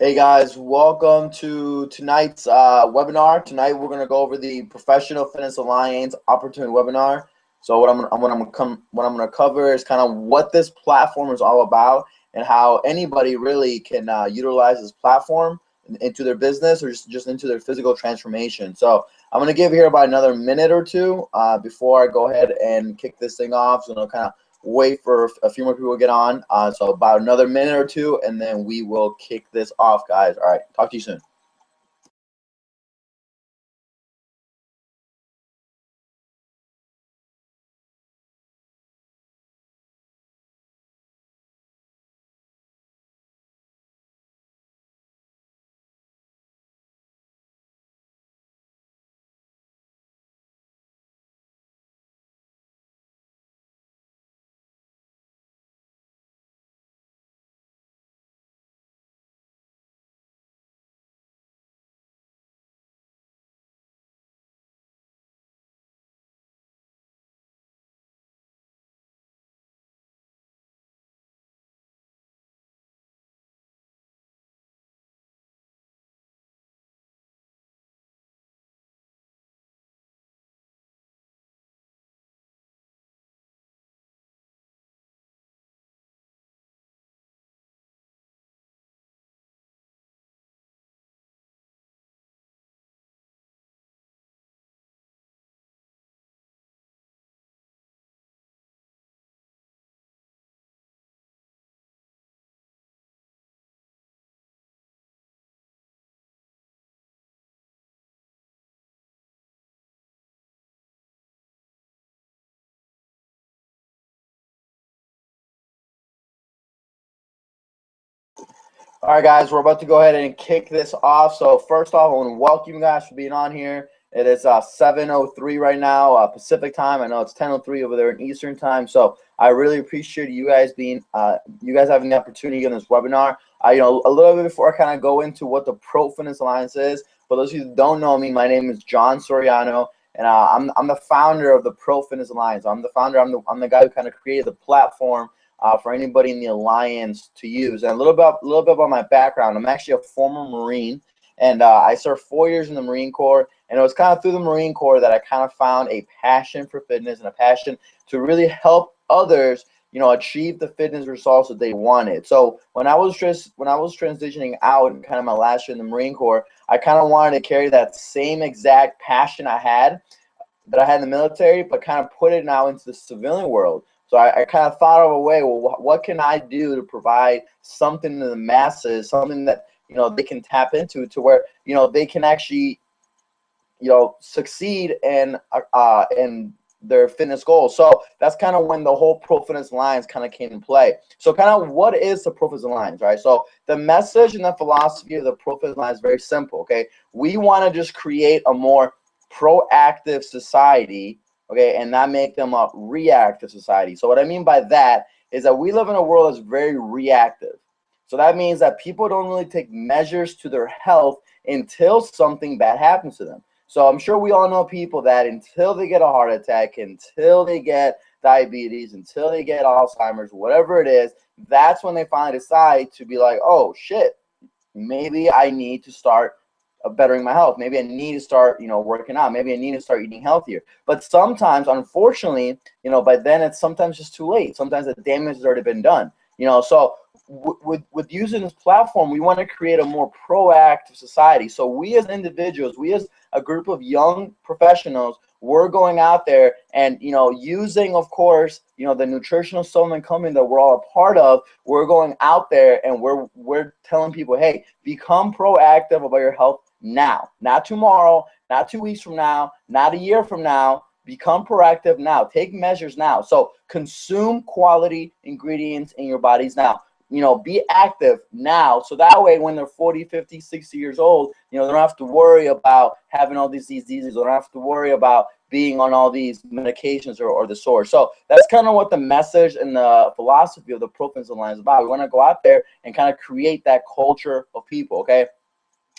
Hey guys, welcome to tonight's webinar. Tonight we're going to go over the Professional Fitness Alliance Opportunity webinar. So what I'm going to cover is kind of what this platform is all about and how anybody really can utilize this platform into their business or just into their physical transformation. So I'm going to give here about another minute or two before I go ahead and kick this thing off. So kind of wait for a few more people to get on. So about another minute or two, and then we will kick this off, guys. All right, talk to you soon. All right, guys, we're about to go ahead and kick this off. So first off, I want to welcome you guys for being on here. It is 7:03 right now, Pacific time. I know it's 10:03 over there in Eastern time. So I really appreciate you guys having the opportunity on this webinar. A little bit before I kind of go into what the Pro Fitness Alliance is. For those of you who don't know me, my name is Jon Soriano, and I'm the founder of the Pro Fitness Alliance. I'm the founder. I'm the guy who kind of created the platform for anybody in the alliance to use. And a little bit about my background. I'm actually a former Marine, and I served 4 years in the Marine Corps. And it was kind of through the Marine Corps that I kind of found a passion for fitness and a passion to really help others, achieve the fitness results that they wanted. So when I was transitioning out and kind of my last year in the Marine Corps, I kind of wanted to carry that same exact passion I had in the military, but kind of put it now into the civilian world. So I kind of thought of a way, well, what can I do to provide something to the masses, something that, they can tap into to where, they can actually, succeed in their fitness goals. So that's kind of when the whole Pro Fitness Alliance kind of came in play. So kind of what is the Pro Fitness Alliance, right? So the message and the philosophy of the Pro Fitness Alliance is very simple, okay? We want to just create a more proactive society, okay, and not make them a reactive society. So what I mean by that is that we live in a world that's very reactive. So that means that people don't really take measures to their health until something bad happens to them. So I'm sure we all know people that until they get a heart attack, until they get diabetes, until they get Alzheimer's, whatever it is, that's when they finally decide to be like, oh, shit, maybe I need to start bettering my health. Maybe I need to start, working out. Maybe I need to start eating healthier. But sometimes, unfortunately, by then it's sometimes just too late. Sometimes the damage has already been done. So with using this platform, we want to create a more proactive society. So we as individuals, we as a group of young professionals, we're going out there and, using, of course, the nutritional supplement company that we're all a part of, we're going out there and we're telling people, hey, become proactive about your health now, not tomorrow, not 2 weeks from now, not a year from now. Become proactive now. Take measures now. So consume quality ingredients in your bodies now. Be active now. So that way, when they're 40, 50, 60 years old, they don't have to worry about having all these diseases. They don't have to worry about being on all these medications or the sort. So that's kind of what the message and the philosophy of the Pro Fitness Alliance is about. We want to go out there and kind of create that culture of people, okay?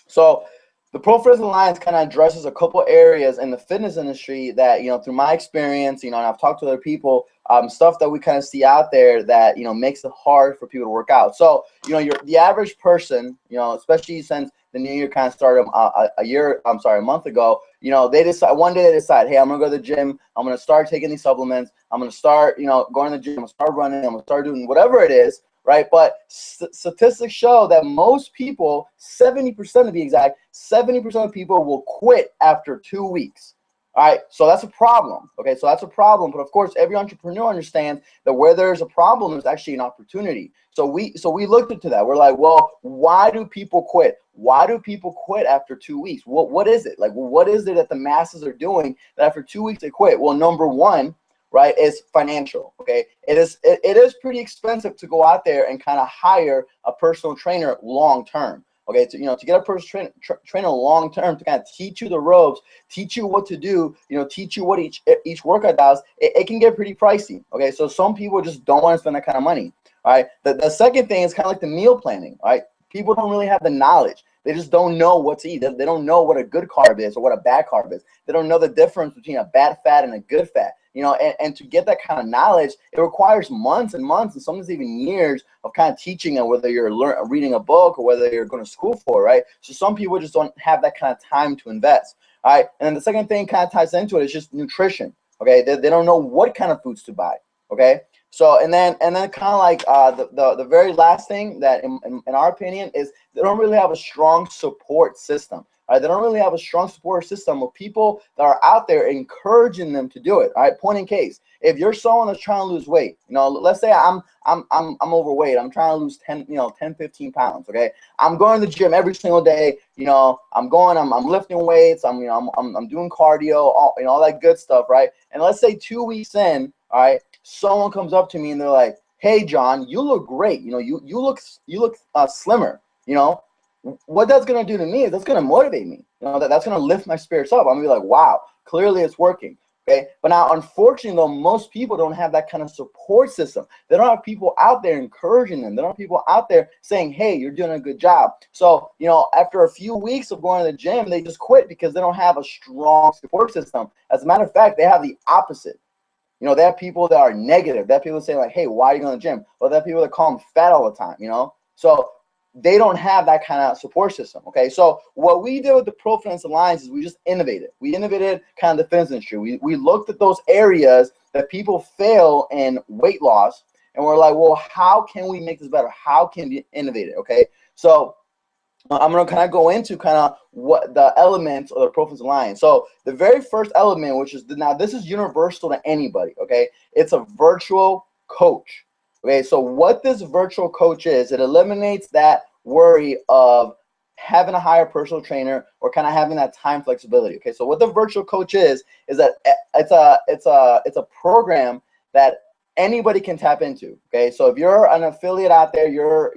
So the Pro Fitness Alliance kind of addresses a couple areas in the fitness industry that, through my experience, and I've talked to other people, stuff that we kind of see out there that, you know, makes it hard for people to work out. So, you know, the average person, you know, especially since the new year kind of started a month ago, you know, they decide one day, they decide, hey, I'm gonna go to the gym, I'm gonna start taking these supplements, I'm gonna start, you know, going to the gym, I'm gonna start running, I'm gonna start doing whatever it is, right? But statistics show that most people, 70% to be exact, 70% of people will quit after 2 weeks. All right, so that's a problem. Okay, so that's a problem. But of course, every entrepreneur understands that where there's a problem, there's actually an opportunity. So we looked into that. We're like, well, why do people quit? Why do people quit after 2 weeks? What is it? Like, what is it that the masses are doing that after 2 weeks they quit? Well, number one, right, is financial. Okay, it is pretty expensive to go out there and kind of hire a personal trainer long term. Okay, to, you know, to get a personal trainer long term to kind of teach you the ropes, teach you what to do, you know, teach you what each workout does, it can get pretty pricey. Okay, so some people just don't want to spend that kind of money. All right, the second thing is kind of like the meal planning. All right, people don't really have the knowledge. They just don't know what to eat. They don't know what a good carb is or what a bad carb is. They don't know the difference between a bad fat and a good fat. You know, and to get that kind of knowledge, it requires months and months and sometimes even years of kind of teaching, and whether you're reading a book or whether you're going to school for it, right? So some people just don't have that kind of time to invest. All right, and then the second thing kind of ties into it is just nutrition. Okay, they don't know what kind of foods to buy. Okay, so and then kind of like the very last thing that in our opinion is they don't really have a strong support system. All right, they don't really have a strong support system of people that are out there encouraging them to do it. All right, point in case, if you're someone that's trying to lose weight, you know, let's say I'm overweight, I'm trying to lose 10, 15 pounds. Okay, I'm going to the gym every single day. You know, I'm lifting weights. I'm doing cardio, all that good stuff, right? And let's say 2 weeks in, all right, someone comes up to me and they're like, "Hey, John, you look great. You know, you look slimmer. You know." What that's going to do to me is that's going to motivate me. You know, that's going to lift my spirits up. I'm going to be like, wow, clearly it's working. Okay. But now, unfortunately, though, most people don't have that kind of support system. They don't have people out there encouraging them. They don't have people out there saying, hey, you're doing a good job. So, you know, after a few weeks of going to the gym, they just quit because they don't have a strong support system. As a matter of fact, they have the opposite. You know, they have people that are negative. They have people say like, hey, why are you going to the gym? Or they have people that call them fat all the time, you know? So they don't have that kind of support system. Okay, so what we did with the Pro Fitness Alliance is we just innovated. We innovated kind of the fitness industry. We looked at those areas that people fail in weight loss, and we're like, well, how can we make this better? How can we innovate it? Okay, so I'm going to kind of go into kind of what the elements of the Pro Fitness Alliance. So the very first element, which is now this is universal to anybody. Okay, it's a virtual coach. Okay, so what this virtual coach is, it eliminates that worry of having to hire a personal trainer or kind of having that time flexibility. Okay, so what the virtual coach is that it's a program that anybody can tap into. Okay, so if you're an affiliate out there, you're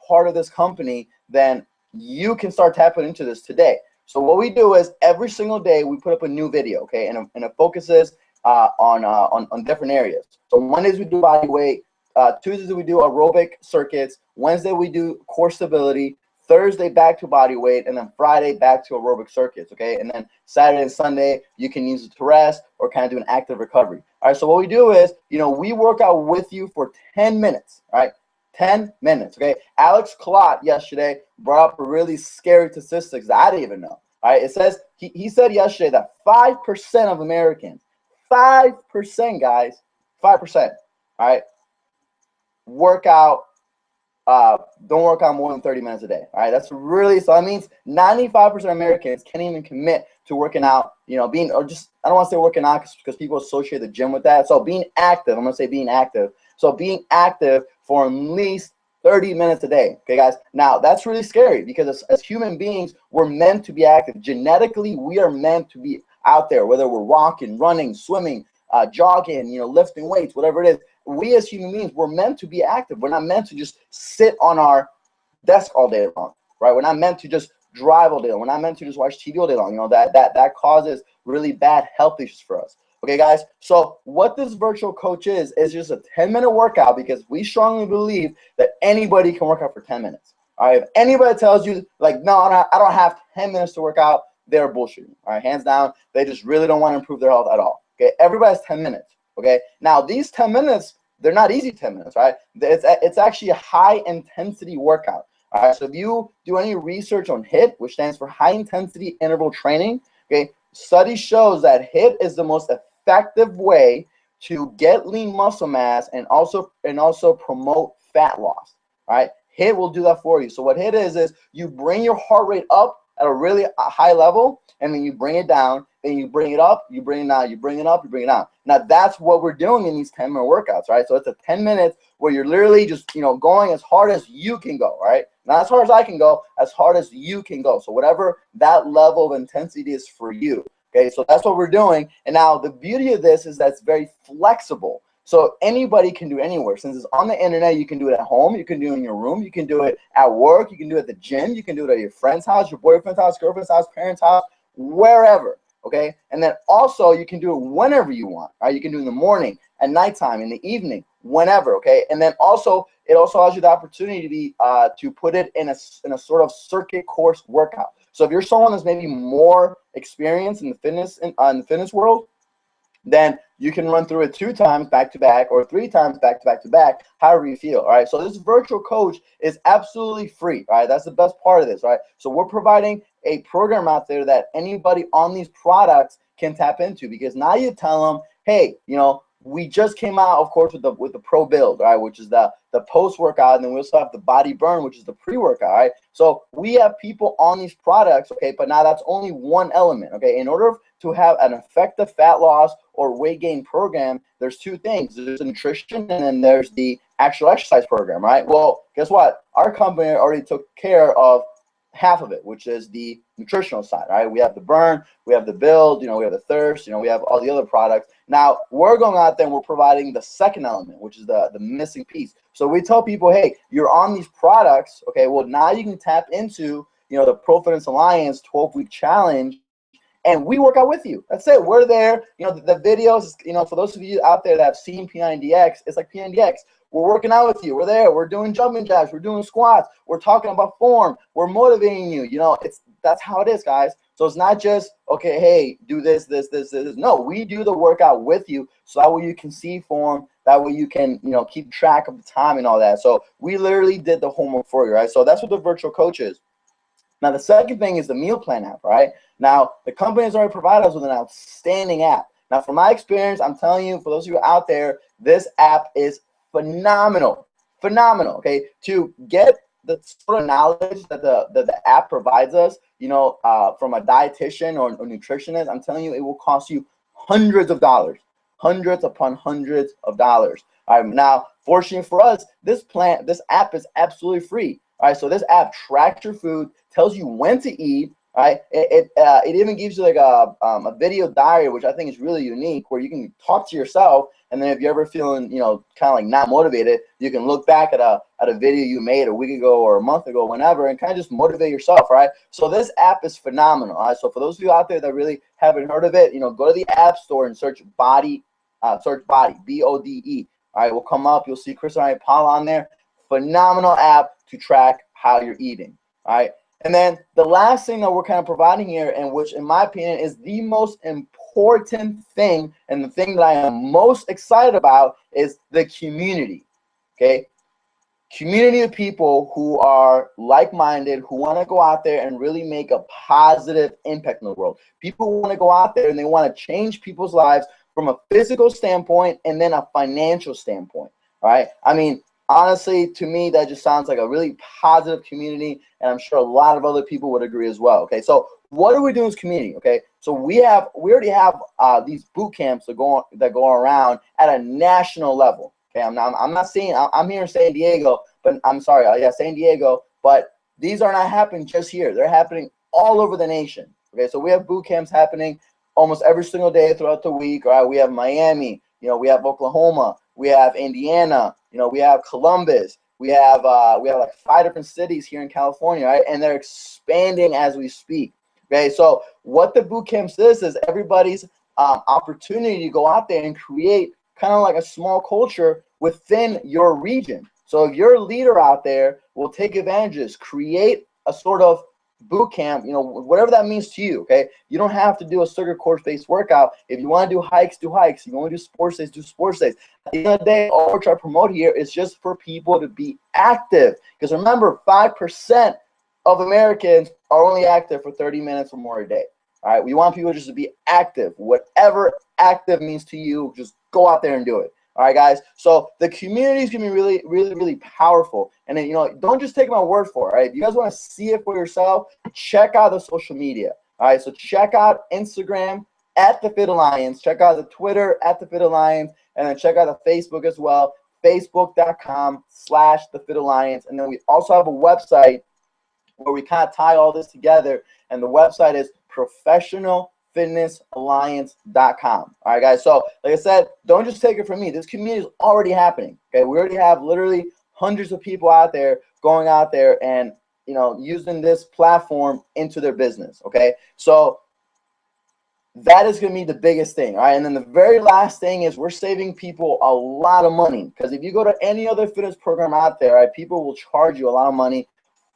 part of this company, then you can start tapping into this today. So what we do is every single day we put up a new video. Okay, and it focuses on different areas. So Mondays we do body weight, Tuesdays we do aerobic circuits, Wednesday we do core stability, Thursday back to body weight, and then Friday back to aerobic circuits. Okay, and then Saturday and Sunday you can use it to rest or kind of do an active recovery. All right, so what we do is, you know, we work out with you for 10 minutes. All right, 10 minutes. Okay, Alex Clot yesterday brought up a really scary statistics that I didn't even know. All right, it says he said yesterday that 5% of Americans, 5%, guys, 5%, all right, don't work out more than 30 minutes a day. All right, that's really, so that means 95% of Americans can't even commit to working out, you know, I don't want to say working out because people associate the gym with that. So being active, I'm going to say being active. So being active for at least 30 minutes a day. Okay, guys. Now, that's really scary because as human beings, we're meant to be active. Genetically, we are meant to be out there, whether we're walking, running, swimming, jogging, you know, lifting weights, whatever it is. We as human beings, we're meant to be active. We're not meant to just sit on our desk all day long, right? We're not meant to just drive all day long. We're not meant to just watch TV all day long. You know, that causes really bad health issues for us. Okay, guys, so what this virtual coach is just a 10-minute workout because we strongly believe that anybody can work out for 10 minutes. All right, if anybody tells you, like, no, I don't have 10 minutes to work out, they're bullshitting. All right, hands down, they just really don't want to improve their health at all. Okay, everybody has 10 minutes. Okay. Now these 10 minutes, they're not easy 10 minutes, right? It's actually a high intensity workout. All right. So if you do any research on HIIT, which stands for high intensity interval training, okay, study shows that HIIT is the most effective way to get lean muscle mass and also promote fat loss. All right. HIIT will do that for you. So what HIIT is you bring your heart rate up at a really high level, and then you bring it down, then you bring it up, you bring it down, you bring it up, you bring it down. Now that's what we're doing in these 10-minute workouts, right? So it's a 10 minutes where you're literally just, going as hard as you can go, right? Not as hard as I can go, as hard as you can go. So whatever that level of intensity is for you, okay? So that's what we're doing. And now the beauty of this is that it's very flexible. So anybody can do it anywhere. Since it's on the internet, you can do it at home, you can do it in your room, you can do it at work, you can do it at the gym, you can do it at your friend's house, your boyfriend's house, girlfriend's house, parents' house, wherever, okay? And then also you can do it whenever you want, right? You can do it in the morning, at nighttime, in the evening, whenever, okay? And then also it also allows you the opportunity to put it in a sort of circuit course workout. So if you're someone that's maybe more experienced in the fitness world, then you can run through it 2 times back to back or 3 times back to back, however you feel. All right. So this virtual coach is absolutely free. All right. That's the best part of this. Right. So we're providing a program out there that anybody on these products can tap into, because now you tell them, hey, we just came out, of course, with the pro build, right, which is the post workout, and then we also have the body burn, which is the pre workout, right? So we have people on these products, okay, but now that's only one element, okay. In order to have an effective fat loss or weight gain program, there's 2 things. There's the nutrition, and then there's the actual exercise program, right? Well, guess what? Our company already took care of half of it, which is the nutritional side, right? We have the burn, we have the build, we have the thirst, we have all the other products. Now we're going out there and we're providing the second element, which is the missing piece. So we tell people, hey, you're on these products, okay, well now you can tap into, the Pro Fitness Alliance 12-week challenge, and we work out with you. That's it. We're there. The videos, for those of you out there that have seen P90X, it's like P90X. We're working out with you. We're there. We're doing jumping jacks. We're doing squats. We're talking about form. We're motivating you. That's how it is, guys. So it's not just, okay, hey, do this. No, we do the workout with you, so that way you can see form. That way you can, keep track of the time and all that. So we literally did the homework for you, right? So that's what the virtual coach is. Now, the second thing is the meal plan app, right? Now, the company has already provided us with an outstanding app. Now, from my experience, I'm telling you, for those of you out there, this app is phenomenal, okay? To get the sort of knowledge that the app provides us, from a dietitian or nutritionist, I'm telling you, it will cost you hundreds of dollars, hundreds upon hundreds of dollars. All right, now, fortunately for us, this app is absolutely free. All right, so this app tracks your food, tells you when to eat. Right? It even gives you like a video diary, which I think is really unique, where you can talk to yourself, and then if you're ever feeling, kind of like not motivated, you can look back at a video you made a week ago or a month ago, whenever, and kind of just motivate yourself, right? So this app is phenomenal. All right? So for those of you out there that really haven't heard of it, go to the App Store and search Body, BODE. All right, will come up. You'll see Chris and Paula on there. Phenomenal app to track how you're eating. All right. And then the last thing that we're kind of providing here, and which in my opinion is the most important thing, and the thing that I am most excited about, is the community. Okay, community of people who are like-minded, who want to go out there and really make a positive impact in the world. People who want to go out there and they want to change people's lives from a physical standpoint and then a financial standpoint. All right. I mean, honestly, to me, that just sounds like a really positive community, and I'm sure a lot of other people would agree as well. Okay, so what are we doing as community? Okay, so we already have these boot camps that go around at a national level. Okay, I'm not saying I'm here in San Diego, but I'm sorry, San Diego, but these are not happening just here. They're happening all over the nation. Okay, so we have boot camps happening almost every single day throughout the week. All right, we have Miami, we have Oklahoma, we have Indiana, we have Columbus, we have like 5 different cities here in California, right? And they're expanding as we speak. Okay, so what the boot camps is everybody's opportunity to go out there and create kind of like a small culture within your region. So if you're a leader out there, will take advantage of this, create a sort of boot camp, you know, whatever that means to you, okay? You don't have to do a circuit course-based workout. If you want to do hikes, do hikes. If you want to do sports days, do sports days. At the end of the day, all we're trying to promote here is just for people to be active. Because remember, 5% of Americans are only active for 30 minutes or more a day. All right, we want people just to be active. Whatever active means to you, just go out there and do it. All right, guys. So the community is going to be really, really, really powerful. And then, you know, don't just take my word for it. Right? If you guys want to see it for yourself, check out the social media. All right. So check out Instagram at the Fit Alliance. Check out the Twitter at the Fit Alliance, and then check out the Facebook as well. Facebook.com/the Fit Alliance. And then we also have a website where we kind of tie all this together. And the website is professionalfitnessalliance.com. All right, guys. So like I said, don't just take it from me. This community is already happening. Okay, we already have literally hundreds of people out there going out there and, you know, using this platform into their business. Okay, so that is going to be the biggest thing. All right, and then the very last thing is we're saving people a lot of money, because if you go to any other fitness program out there, right, people will charge you a lot of money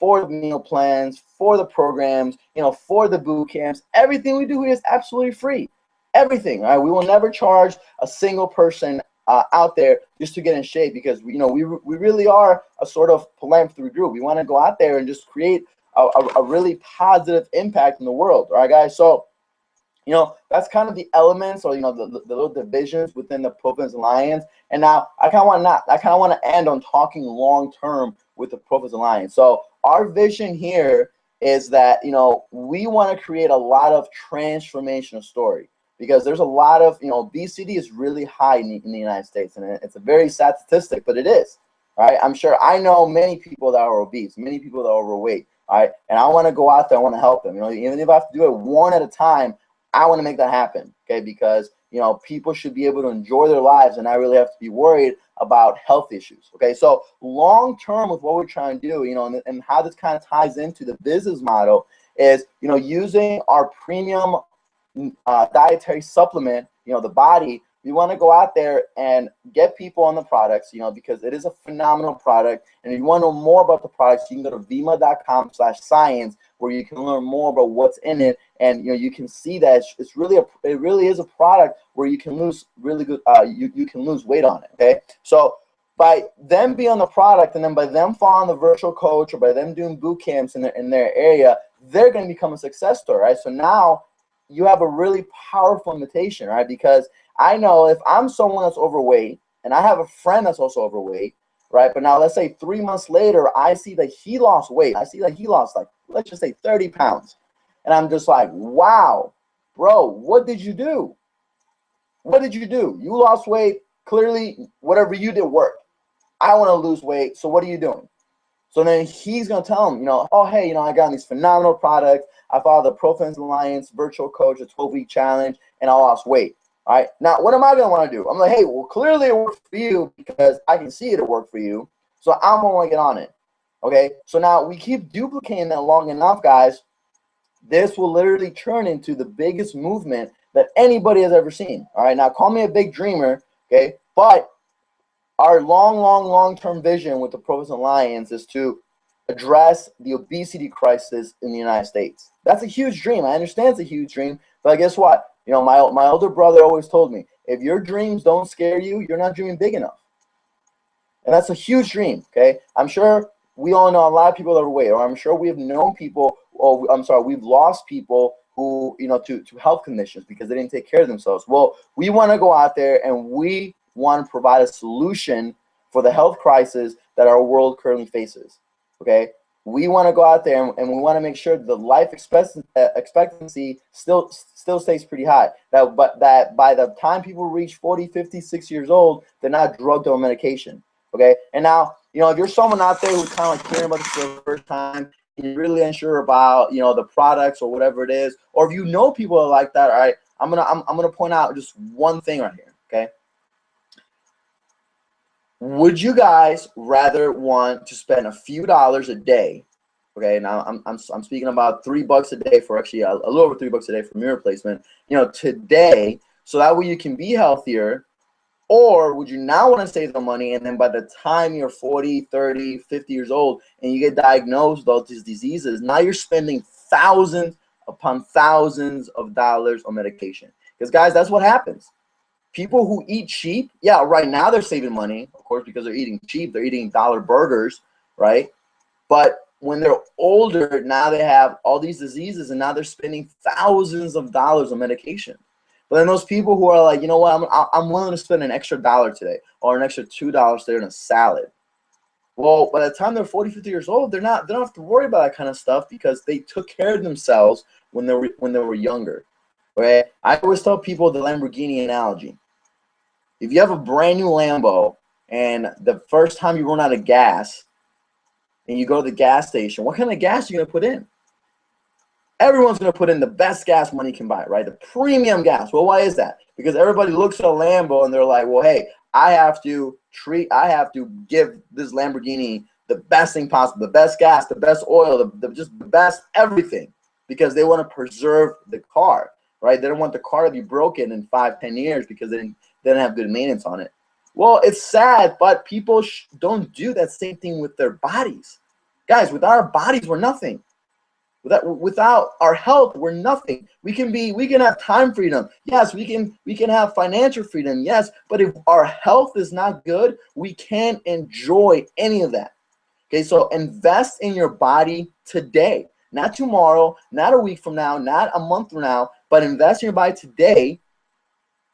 for the meal plans, for the programs, you know, for the boot camps. Everything we do here is absolutely free. Everything. All right, we will never charge a single person out there just to get in shape, because you know we really are a sort of philanthropy group. We want to go out there and just create a really positive impact in the world. All right, guys. So, you know, that's kind of the elements, or, you know, the little divisions within the Pro Fitness Alliance. And now I kind of want to end on talking long term with the Pro Fitness Alliance. So our vision here is that, you know, we want to create a lot of transformational story, because there's a lot of, you know, obesity is really high in the United States, and it's a very sad statistic, but it is. All right, I'm sure I know many people that are obese, many people that are overweight. All right, and I want to go out there, I want to help them. You know, even if I have to do it one at a time, I want to make that happen, okay? Because, you know, people should be able to enjoy their lives, and I really have to be worried about health issues, okay? So long term with what we're trying to do, you know, and how this kind of ties into the business model is, you know, using our premium dietary supplement, you know, the body. We want to go out there and get people on the products, you know, because it is a phenomenal product. And if you want to know more about the products, you can go to vima.com/science, where you can learn more about what's in it. And, you know, you can see that it really is a product where you can lose really good, you can lose weight on it, okay? So by them being on the product, and then by them following the virtual coach, or by them doing boot camps in their area, they're going to become a success story, right? So now you have a really powerful invitation, right? Because I know if I'm someone that's overweight, and I have a friend that's also overweight, right? But now let's say 3 months later, I see that he lost weight. I see that he lost, like, let's just say 30 pounds. And I'm just like, wow, bro, what did you do? What did you do? You lost weight. Clearly, whatever you did worked. I want to lose weight. So what are you doing? So then he's going to tell him, you know, oh, hey, you know, I got these phenomenal products. I followed the Pro Fitness Alliance virtual coach, a 12-week challenge, and I lost weight. All right. Now, what am I going to want to do? I'm like, hey, well, clearly it worked for you, because I can see it worked for you. So I'm going to get on it. Okay. So now we keep duplicating that long enough, guys. This will literally turn into the biggest movement that anybody has ever seen. All right. Now, call me a big dreamer. Okay. But our long-term vision with the Pro Fitness Alliance is to address the obesity crisis in the United States. That's a huge dream. I understand it's a huge dream, but guess what? You know, my older brother always told me, if your dreams don't scare you, you're not dreaming big enough. And that's a huge dream, okay? I'm sure we all know a lot of people that are overweight, or I'm sure we have known people, or I'm sorry, we've lost people who, you know, to health conditions because they didn't take care of themselves. Well, we want to go out there and we want to provide a solution for the health crisis that our world currently faces, okay? We want to go out there and we want to make sure that the life expectancy still stays pretty high. That by the time people reach 40, 50, 60 years old, they're not drugged on medication, okay? And now, you know, if you're someone out there who's kind of like hearing about this for the first time, you're really unsure about, you know, the products or whatever it is, or if you know people that are like that, all right, I'm gonna point out just one thing right here, okay? Would you guys rather want to spend a few dollars a day? Okay, now I'm speaking about $3 a day for actually a little over $3 a day for meal replacement. You know, today, so that way you can be healthier, Or would you now want to save the money, and then by the time you're 40, 30, 50 years old and you get diagnosed with all these diseases, now you're spending thousands upon thousands of dollars on medication? Because, guys, that's what happens. People who eat cheap, yeah, right now they're saving money, of course, because they're eating cheap. They're eating dollar burgers, right? But when they're older, now they have all these diseases, and now they're spending thousands of dollars on medication. But then those people who are like, you know what, I'm willing to spend an extra $1 today or an extra $2 today on a salad. Well, by the time they're 40, 50 years old, they don't have to worry about that kind of stuff because they took care of themselves when they were younger. Right? I always tell people the Lamborghini analogy. If you have a brand new Lambo and the first time you run out of gas and you go to the gas station, what kind of gas are you going to put in? Everyone's going to put in the best gas money can buy, right? The premium gas. Well, why is that? Because everybody looks at a Lambo and they're like, well, hey, I have to give this Lamborghini the best thing possible, the best gas, the best oil, just the best everything, because they want to preserve the car, right? They don't want the car to be broken in 5, 10 years because they didn't have good maintenance on it. Well, it's sad, but people don't do that same thing with their bodies. Guys, without our bodies, we're nothing. Without our health, we're nothing. We can have time freedom. Yes, we can have financial freedom. Yes, but if our health is not good, we can't enjoy any of that. Okay, so invest in your body today, not tomorrow, not a week from now, not a month from now, but invest in your body today,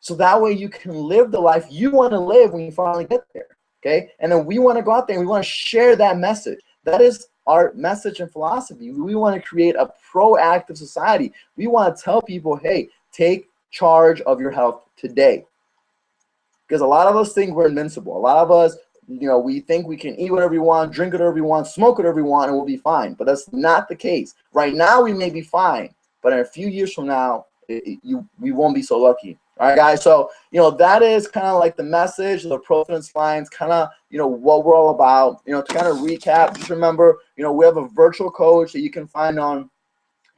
so that way you can live the life you want to live when you finally get there. Okay, and then we want to go out there and we want to share that message. That is our message and philosophy. We want to create a proactive society. We want to tell people, hey, take charge of your health today. Because a lot of us think we're invincible. A lot of us, we think we can eat whatever we want, drink whatever we want, smoke whatever we want, and we'll be fine. But that's not the case. Right now, we may be fine, but in a few years from now, we won't be so lucky. All right, guys. So, that is kind of like the message, the Pro Fitness Lines, kind of, what we're all about. To kind of recap, just remember, we have a virtual coach that you can find on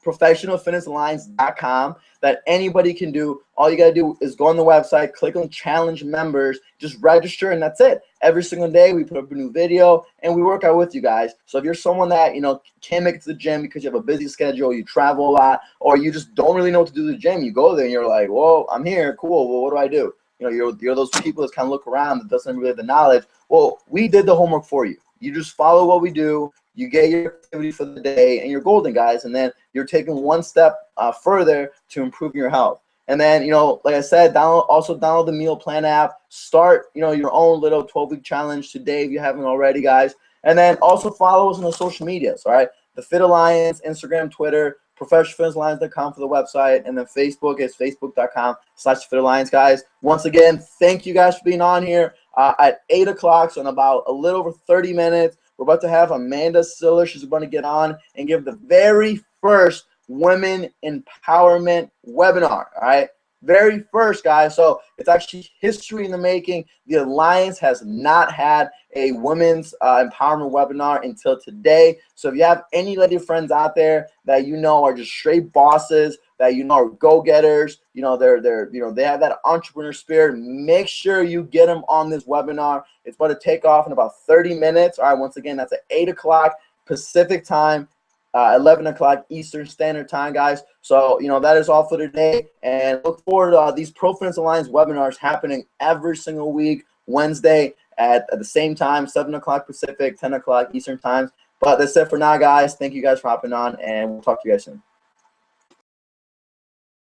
professionalfitnessalliance.com that anybody can do. All you got to do is go on the website, click on challenge members, just register, and that's it. Every single day we put up a new video and we work out with you guys. So if you're someone that can't make it to the gym because you have a busy schedule, you travel a lot, or you just don't really know what to do at the gym, you go there and you're like, well, I'm here, cool, well, what do I do? You're those people that kind of look around that doesn't really have the knowledge. Well, we did the homework for you. You just follow what we do. You get your activity for the day, and you're golden, guys. And then you're taking one step further to improving your health. And then, like I said, download the meal plan app. Start, your own little 12-week challenge today if you haven't already, guys. And then also follow us on the social medias, all right? The Fit Alliance, Instagram, Twitter, professionalfitnessalliance.com for the website, and then Facebook is facebook.com/Fit Alliance, guys. Once again, thank you guys for being on here at 8 o'clock, so in about a little over 30 minutes. We're about to have Amanda Siller. She's going to get on and give the very first women empowerment webinar, all right? Very first, guys. So it's actually history in the making. The Alliance has not had a women's empowerment webinar until today. So if you have any lady friends out there that are just straight bosses, that are go-getters, they have that entrepreneur spirit, make sure you get them on this webinar. It's about to take off in about 30 minutes. All right, once again, that's at 8 o'clock Pacific time, 11 o'clock Eastern Standard Time, guys. So, that is all for today. And look forward to these Pro Fitness Alliance webinars happening every single week, Wednesday at the same time, 7 o'clock Pacific, 10 o'clock Eastern Time. But that's it for now, guys. Thank you guys for hopping on, and we'll talk to you guys soon.